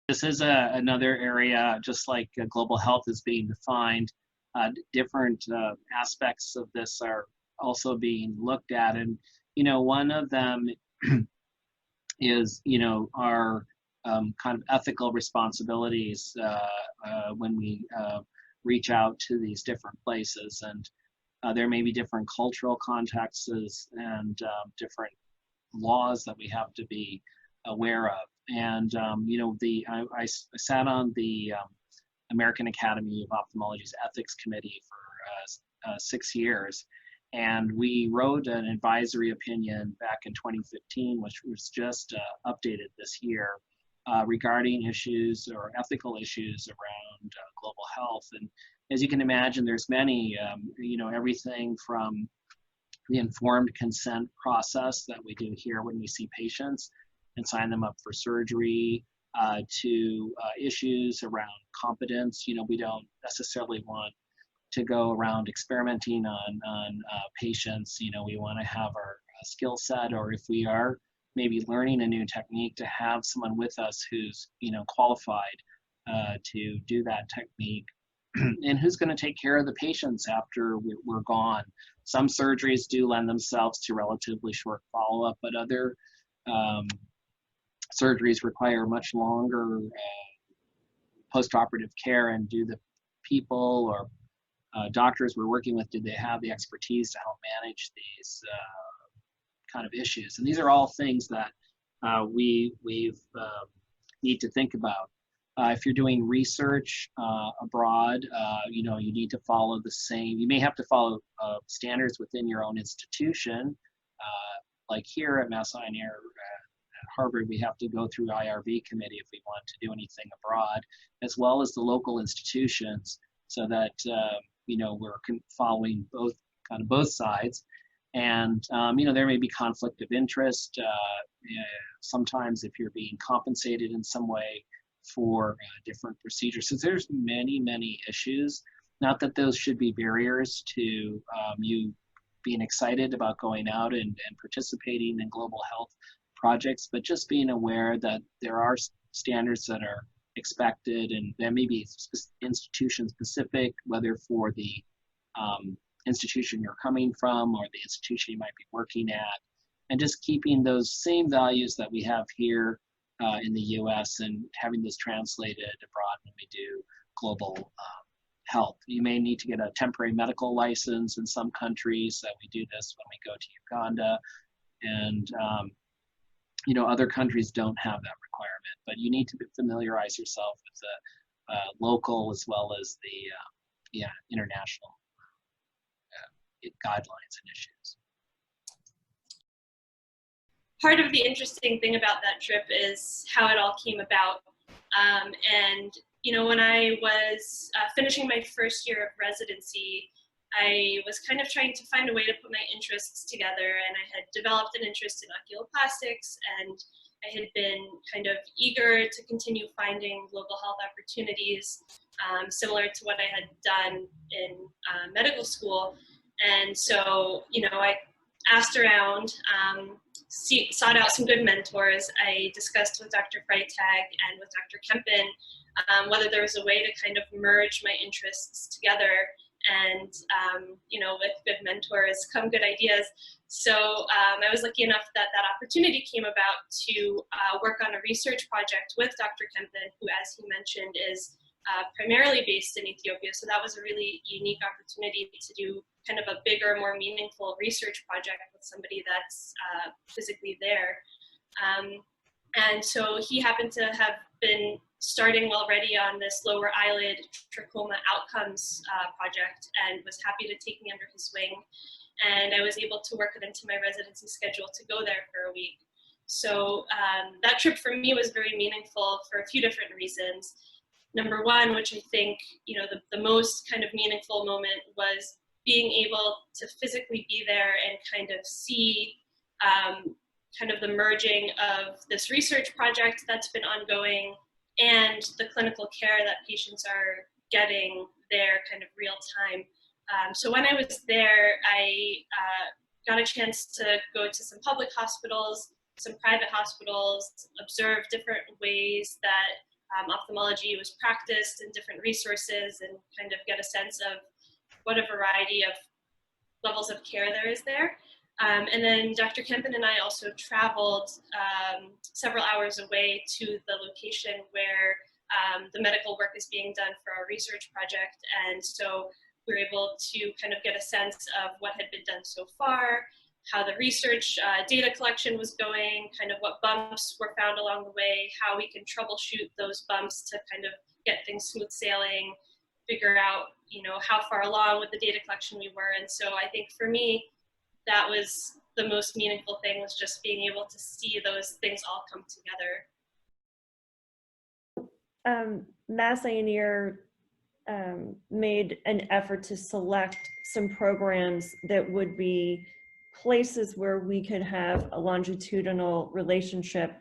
This is another area, just like global health is being defined. Different aspects of this are also being looked at, and one of them is our kind of ethical responsibilities when we reach out to these different places, and there may be different cultural contexts and different laws that we have to be aware of. And I sat on the American Academy of Ophthalmology's ethics committee for 6 years, and we wrote an advisory opinion back in 2015, which was just updated this year, regarding issues or ethical issues around global health. And as you can imagine, there's many, everything from the informed consent process that we do here when we see patients and sign them up for surgery, to issues around competence. We don't necessarily want to go around experimenting on patients. We want to have our skill set, or if we are maybe learning a new technique, to have someone with us who's qualified to do that technique and who's going to take care of the patients after we're gone. Some surgeries do lend themselves to relatively short follow-up, but other surgeries require much longer post-operative care. And do the people or doctors we're working with, do they have the expertise to help manage these kind of issues? And these are all things that we need to think about. If you're doing research abroad, you need to follow the same. You may have to follow standards within your own institution. Like here at Mass Eye and Ear at Harvard, we have to go through IRB committee if we want to do anything abroad, as well as the local institutions, so that we're following both sides. And there may be conflict of interest. Sometimes if you're being compensated in some way for different procedures. So there's many issues. Not that those should be barriers to you being excited about going out and participating in global health projects, but just being aware that there are standards that are expected, and there may be institution specific, whether for the institution you're coming from or the institution you might be working at, and just keeping those same values that we have here in the US and having this translated abroad when we do global health. You may need to get a temporary medical license in some countries. That we do this when we go to Uganda, and other countries don't have that requirement. But you need to familiarize yourself with the local as well as the international guidelines and issues. Part of the interesting thing about that trip is how it all came about. And when I was finishing my first year of residency, I was kind of trying to find a way to put my interests together, and I had developed an interest in oculoplastics, and I had been kind of eager to continue finding global health opportunities, similar to what I had done in medical school. And so, I asked around, sought out some good mentors. I discussed with Dr. Freitag and with Dr. Kempen whether there was a way to kind of merge my interests together. And, with good mentors come good ideas. So I was lucky enough that that opportunity came about to work on a research project with Dr. Kempen, who, as he mentioned, is primarily based in Ethiopia. So that was a really unique opportunity to do kind of a bigger, more meaningful research project with somebody that's physically there. And so he happened to have been starting already on this lower eyelid trachoma outcomes project, and was happy to take me under his wing. And I was able to work it into my residency schedule to go there for a week. So that trip for me was very meaningful for a few different reasons. Number one, which I think, the most kind of meaningful moment, was being able to physically be there and kind of see kind of the merging of this research project that's been ongoing and the clinical care that patients are getting there kind of real time. So when I was there, I got a chance to go to some public hospitals, some private hospitals, observe different ways that ophthalmology was practiced and different resources, and kind of get a sense of what a variety of levels of care there is there. And then Dr. Kempen and I also traveled several hours away to the location where the medical work is being done for our research project. And so we were able to kind of get a sense of what had been done so far, how the research data collection was going, kind of what bumps were found along the way, how we can troubleshoot those bumps to kind of get things smooth sailing, figure out, you know, how far along with the data collection we were. And so I think for me, that was the most meaningful thing, was just being able to see those things all come together. Mass Ioneer made an effort to select some programs that would be places where we could have a longitudinal relationship.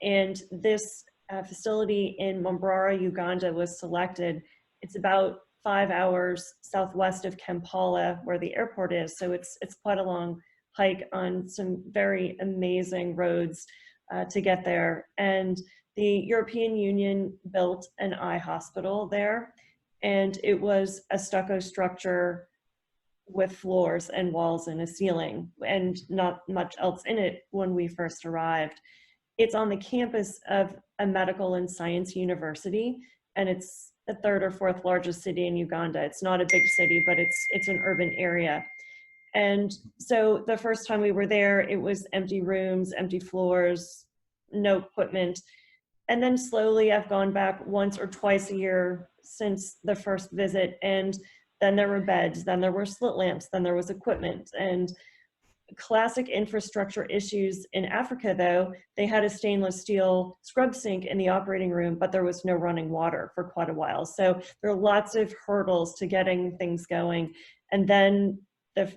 And this facility in Mbarara, Uganda was selected. It's about 5 hours southwest of Kampala, where the airport is. So it's quite a long hike on some very amazing roads to get there. And the European Union built an eye hospital there, and it was a stucco structure with floors and walls and a ceiling, and not much else in it when we first arrived. It's on the campus of a medical and science university, and it's the 3rd or 4th largest city in Uganda. It's not a big city, but it's an urban area. And so the first time we were there, it was empty rooms, empty floors, no equipment. And then slowly I've gone back once or twice a year since the first visit, and then there were beds, then there were slit lamps, then there was equipment. And classic infrastructure issues in Africa, though, they had a stainless steel scrub sink in the operating room, but there was no running water for quite a while. So there are lots of hurdles to getting things going. And then the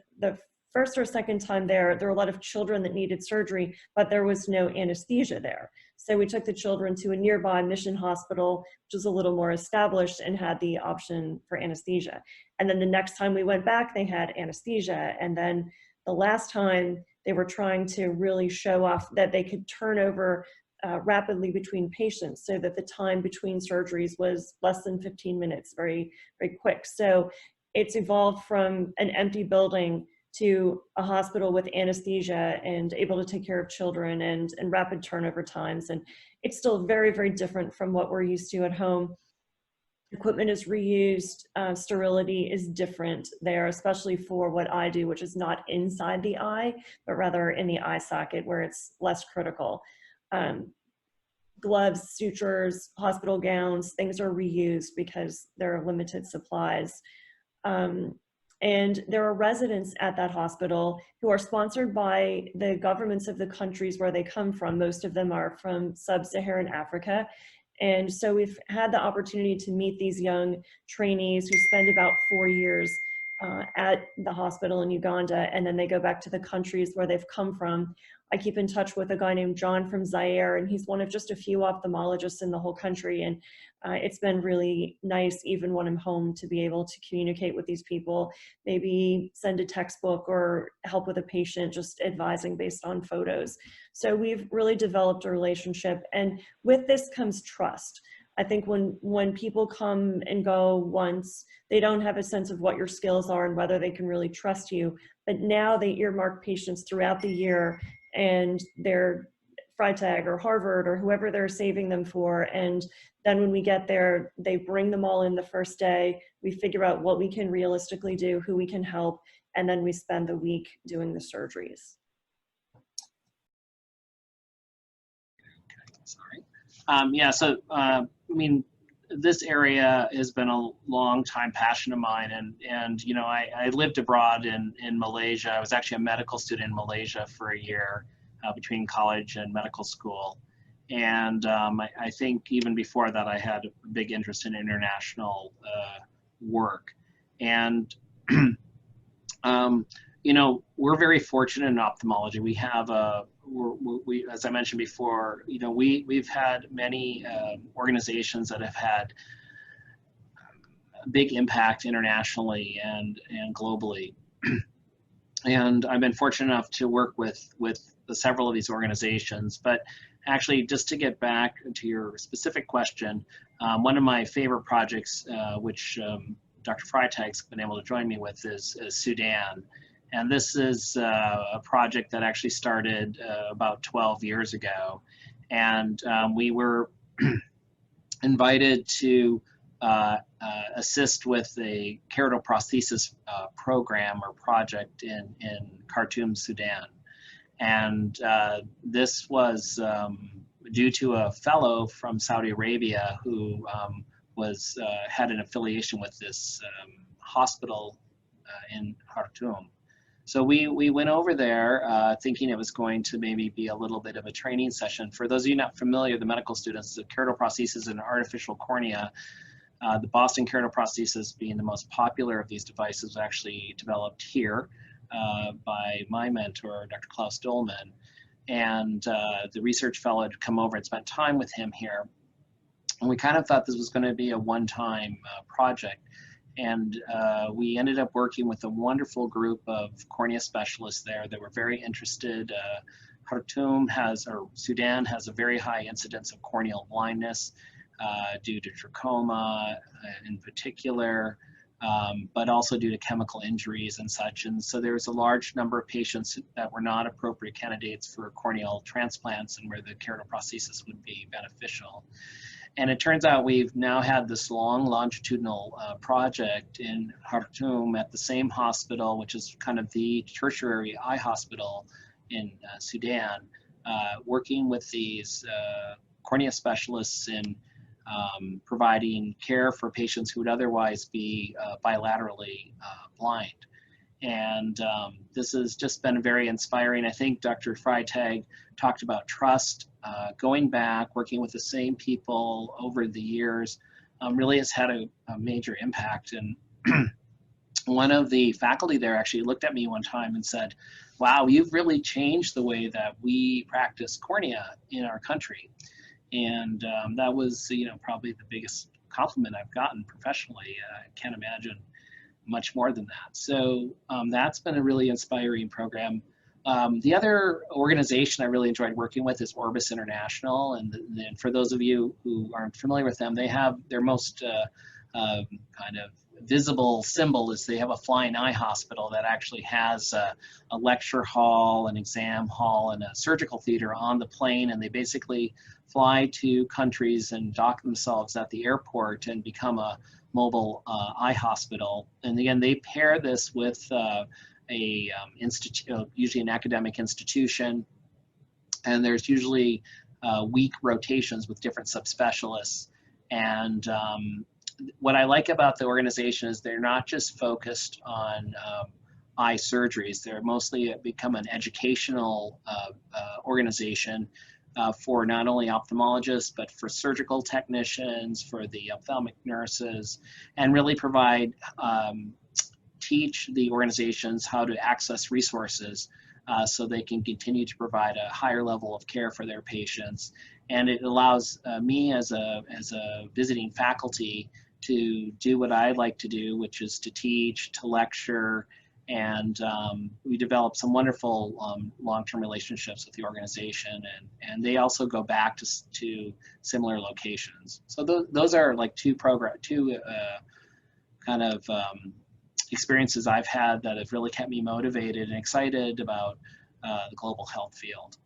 first or second time there were a lot of children that needed surgery, but there was no anesthesia there. So we took the children to a nearby mission hospital, which was a little more established and had the option for anesthesia. And then the next time we went back, they had anesthesia. And then the last time, they were trying to really show off that they could turn over rapidly between patients, so that the time between surgeries was less than 15 minutes, very, very quick. So it's evolved from an empty building to a hospital with anesthesia and able to take care of children, and rapid turnover times. And it's still very, very different from what we're used to at home. Equipment is reused, sterility is different there, especially for what I do, which is not inside the eye, but rather in the eye socket where it's less critical. Gloves, sutures, hospital gowns, things are reused because there are limited supplies. And there are residents at that hospital who are sponsored by the governments of the countries where they come from. Most of them are from sub-Saharan Africa. And so we've had the opportunity to meet these young trainees who spend about 4 years at the hospital in Uganda, and then they go back to the countries where they've come from. I keep in touch with a guy named John from Zaire, and he's one of just a few ophthalmologists in the whole country. And it's been really nice, even when I'm home, to be able to communicate with these people, maybe send a textbook or help with a patient, just advising based on photos. So we've really developed a relationship, and with this comes trust. I think when people come and go once, they don't have a sense of what your skills are and whether they can really trust you. But now they earmark patients throughout the year, and they're Freitag or Harvard or whoever they're saving them for. And then when we get there, they bring them all in the first day. We figure out what we can realistically do, who we can help, and then we spend the week doing the surgeries. Sorry. Yeah, so I mean, this area has been a long time passion of mine, and you know, I lived abroad in Malaysia. I was actually a medical student in Malaysia for a year between college and medical school, and I think even before that I had a big interest in international work. And you know, we're very fortunate in ophthalmology. We have we, as I mentioned before, you know, we've had many organizations that have had a big impact internationally and globally. And I've been fortunate enough to work with several of these organizations. But actually, just to get back to your specific question, one of my favorite projects, which Dr. Freitag's been able to join me with, is Sudan. And this is a project that actually started about 12 years ago. And we were invited to assist with a keratoprosthesis program or project in Khartoum, Sudan. And this was due to a fellow from Saudi Arabia who had an affiliation with this hospital in Khartoum. So we went over there thinking it was going to maybe be a little bit of a training session. For those of you not familiar, the medical students, the keratoprosthesis is an artificial cornea. The Boston keratoprosthesis being the most popular of these devices was actually developed here by my mentor, Dr. Klaus Dolman. And the research fellow had come over and spent time with him here. And we kind of thought this was going to be a one-time project. And we ended up working with a wonderful group of cornea specialists there that were very interested. Sudan has a very high incidence of corneal blindness due to trachoma in particular, but also due to chemical injuries and such. And so there's a large number of patients that were not appropriate candidates for corneal transplants and where the keratoprosthesis would be beneficial. And it turns out we've now had this long longitudinal project in Khartoum at the same hospital, which is kind of the tertiary eye hospital in Sudan, working with these cornea specialists in providing care for patients who would otherwise be bilaterally blind. And this has just been very inspiring. I think Dr. Freitag talked about trust. Going back, working with the same people over the years really has had a major impact. And one of the faculty there actually looked at me one time and said, wow, you've really changed the way that we practice cornea in our country. And that was, probably the biggest compliment I've gotten professionally. I can't imagine much more than that. So that's been a really inspiring program. The other organization I really enjoyed working with is Orbis International. And for those of you who aren't familiar with them, they have their most kind of visible symbol is they have a flying eye hospital that actually has a lecture hall, an exam hall, and a surgical theater on the plane. And they basically fly to countries and dock themselves at the airport and become a mobile eye hospital. And again, they pair this with usually an academic institution, and there's usually week rotations with different subspecialists. And what I like about the organization is they're not just focused on eye surgeries. They're mostly become an educational organization for not only ophthalmologists, but for surgical technicians, for the ophthalmic nurses, and really teach the organizations how to access resources so they can continue to provide a higher level of care for their patients. And it allows me as a visiting faculty to do what I like to do, which is to teach, to lecture, and we developed some wonderful long-term relationships with the organization, and they also go back to similar locations. So those are like two kind of experiences I've had that have really kept me motivated and excited about the global health field.